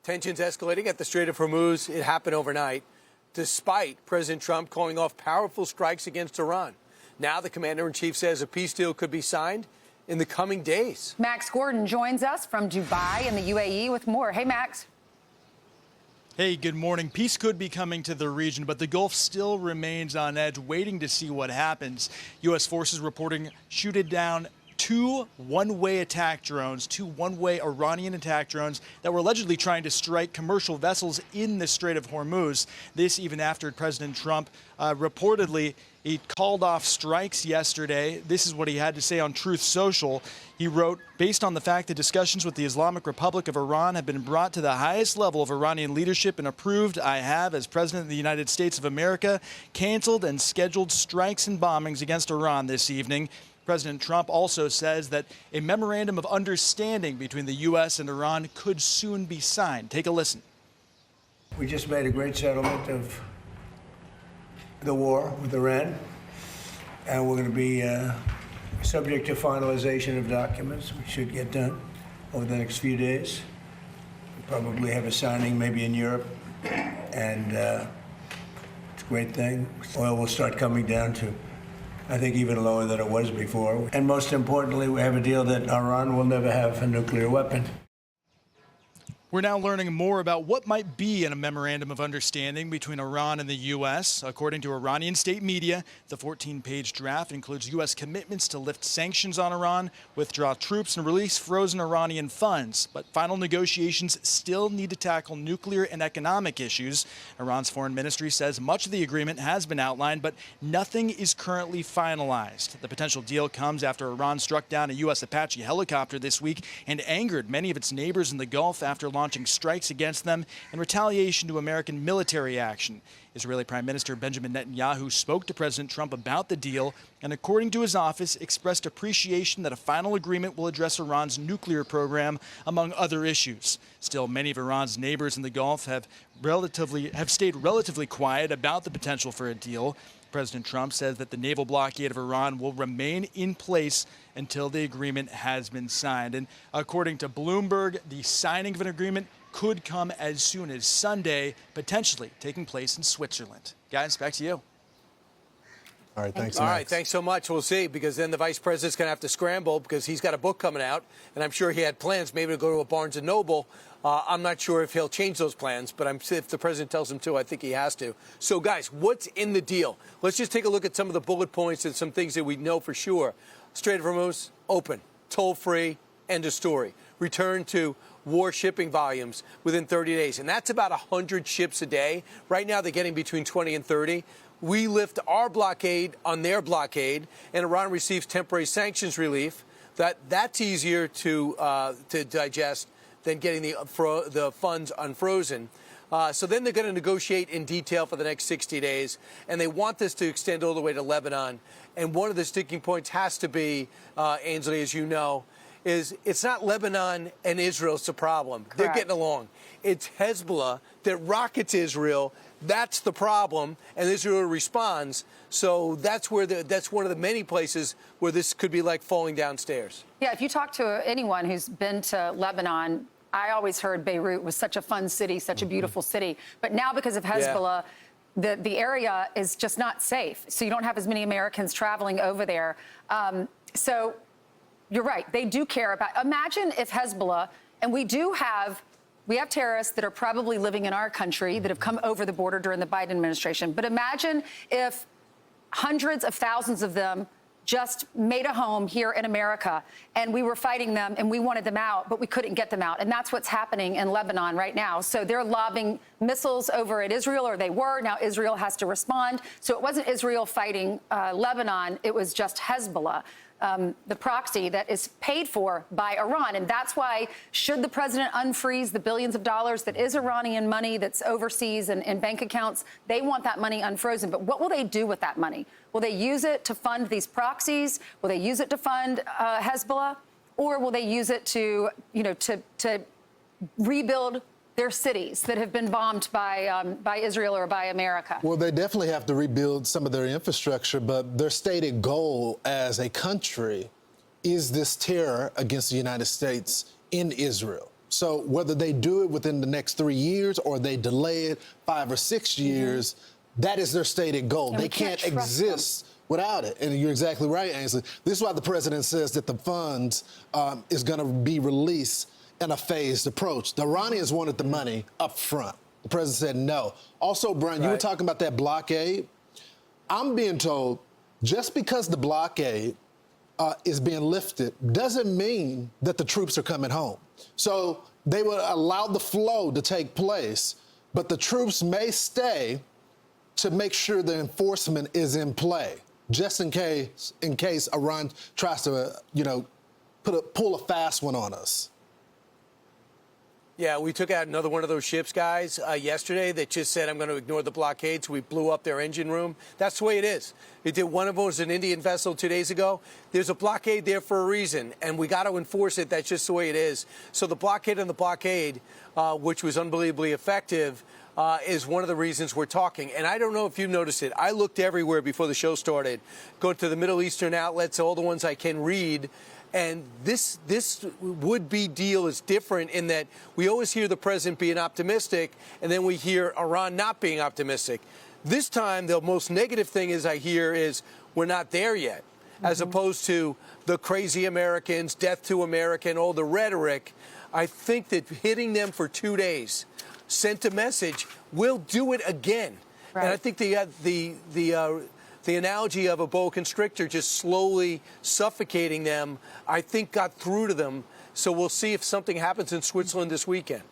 Tensions escalating at the Strait of Hormuz. It happened overnight, despite President Trump calling off powerful strikes against Iran. Now the commander-in-chief says a peace deal could be signed in the coming days. Max Gordon joins us from Dubai in the UAE with more. Hey, Max. Hey, good morning. Peace could be coming to the region, but the Gulf still remains on edge, waiting to see what happens. U.S. forces reporting shooting down two one-way Iranian attack drones that were allegedly trying to strike commercial vessels in the Strait of Hormuz. This even after President Trump reportedly he called off strikes yesterday. This is what he had to say on Truth Social. He wrote, based on the fact that discussions with the Islamic Republic of Iran have been brought to the highest level of Iranian leadership and approved, I have, as President of the United States of America, canceled and scheduled strikes and bombings against Iran this evening. President Trump also says that a memorandum of understanding between the U.S. and Iran could soon be signed. Take a listen. We just made a great settlement of the war with Iran, and we're going to be subject to finalization of documents. We should get done over the next few days. We'll probably have a signing maybe in Europe, and it's a great thing. Oil will start coming down to, I think, even lower than it was before. And most importantly, we have a deal that Iran will never have a nuclear weapon. We're now learning more about what might be in a memorandum of understanding between Iran and the U.S. According to Iranian state media, the 14-page draft includes U.S. commitments to lift sanctions on Iran, withdraw troops, and release frozen Iranian funds. But final negotiations still need to tackle nuclear and economic issues. Iran's foreign ministry says much of the agreement has been outlined, but nothing is currently finalized. The potential deal comes after Iran struck down a U.S. Apache helicopter this week and angered many of its neighbors in the Gulf after launching strikes against them in retaliation to American military action. Israeli Prime Minister Benjamin Netanyahu spoke to President Trump about the deal and, according to his office, expressed appreciation that a final agreement will address Iran's nuclear program, among other issues. Still, many of Iran's neighbors in the Gulf have stayed relatively quiet about the potential for a deal. President Trump says that the naval blockade of Iran will remain in place until the agreement has been signed. And according to Bloomberg, the signing of an agreement could come as soon as Sunday, potentially taking place in Switzerland. Guys, back to you. All right, thanks. All right, thanks so much. We'll see, because then the vice president's going to have to scramble because he's got a book coming out, and I'm sure he had plans maybe to go to a Barnes & Noble. I'm not sure if he'll change those plans, but if the president tells him to, I think he has to. So, guys, what's in the deal? Let's just take a look at some of the bullet points and some things that we know for sure. Strait of Hormuz, open, toll-free, end of story. Return to war shipping volumes within 30 days, and that's about 100 ships a day. Right now, they're getting between 20 and 30. We lift our blockade on their blockade, and Iran receives temporary sanctions relief. That's easier to digest than getting the funds unfrozen. So then they're going to negotiate in detail for the next 60 days, and they want this to extend all the way to Lebanon. And one of the sticking points has to be, Ainsley, as you know, is it's not Lebanon and Israel that's the problem. Correct. They're getting along. It's Hezbollah that rockets Israel. That's the problem, and Israel responds. So that's one of the many places where this could be like falling downstairs. Yeah, if you talk to anyone who's been to Lebanon, I always heard Beirut was such a fun city, such a beautiful city. But now because of Hezbollah, the area is just not safe. So you don't have as many Americans traveling over there. So you're right. They do care about. Imagine if Hezbollah, and we have terrorists that are probably living in our country that have come over the border during the Biden administration. But imagine if hundreds of thousands of them just made a home here in America, and we were fighting them and we wanted them out, but we couldn't get them out. And that's what's happening in Lebanon right now. So they're lobbing missiles over at Israel, or they were. Now Israel has to respond. So it wasn't Israel fighting Lebanon. It was just Hezbollah. The proxy that is paid for by Iran. And that's why, should the president unfreeze the billions of dollars that is Iranian money that's overseas and in bank accounts, they want that money unfrozen. But what will they do with that money? Will they use it to fund these proxies? Will they use it to fund Hezbollah? Or will they use it to, to rebuild their cities that have been bombed by Israel or by America? Well, they definitely have to rebuild some of their infrastructure, but their stated goal as a country is this terror against the United States in Israel. So whether they do it within the next 3 years or they delay it 5 or 6 years, that is their stated goal. And they can't exist without it. And you're exactly right, Ainsley. This is why the president says that the funds is going to be released in a phased approach. The Iranians wanted the money up front. The president said no. Also, Brian, you were talking about that blockade. I'm being told just because the blockade is being lifted doesn't mean that the troops are coming home. So they will allow the flow to take place, but the troops may stay to make sure the enforcement is in play, just in case Iran tries to, pull a fast one on us. Yeah, we took out another one of those ships, guys, yesterday that just said, I'm going to ignore the blockade, so we blew up their engine room. That's the way it is. One of them was an Indian vessel 2 days ago. There's a blockade there for a reason, and we got to enforce it. That's just the way it is. So the blockade on the blockade, which was unbelievably effective, is one of the reasons we're talking. And I don't know if you noticed it. I looked everywhere before the show started, go to the Middle Eastern outlets, all the ones I can read. And this would-be deal is different in that we always hear the president being optimistic, and then we hear Iran not being optimistic. This time, the most negative thing I hear is we're not there yet, as opposed to the crazy Americans, death to American, all the rhetoric. I think that hitting them for 2 days sent a message, we'll do it again. Right. And I think the analogy of a boa constrictor just slowly suffocating them, I think got through to them. So we'll see if something happens in Switzerland this weekend.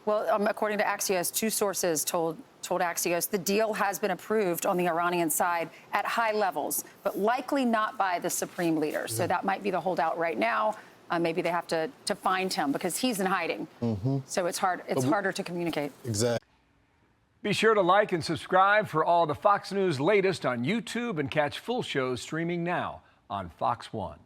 Well, according to Axios, 2 sources told Axios the deal has been approved on the Iranian side at high levels, but likely not by the supreme leader. So that might be the holdout right now. Maybe they have to find him because he's in hiding. So it's hard. It's harder to communicate. Exactly. Be sure to like and subscribe for all the Fox News latest on YouTube and catch full shows streaming now on Fox One.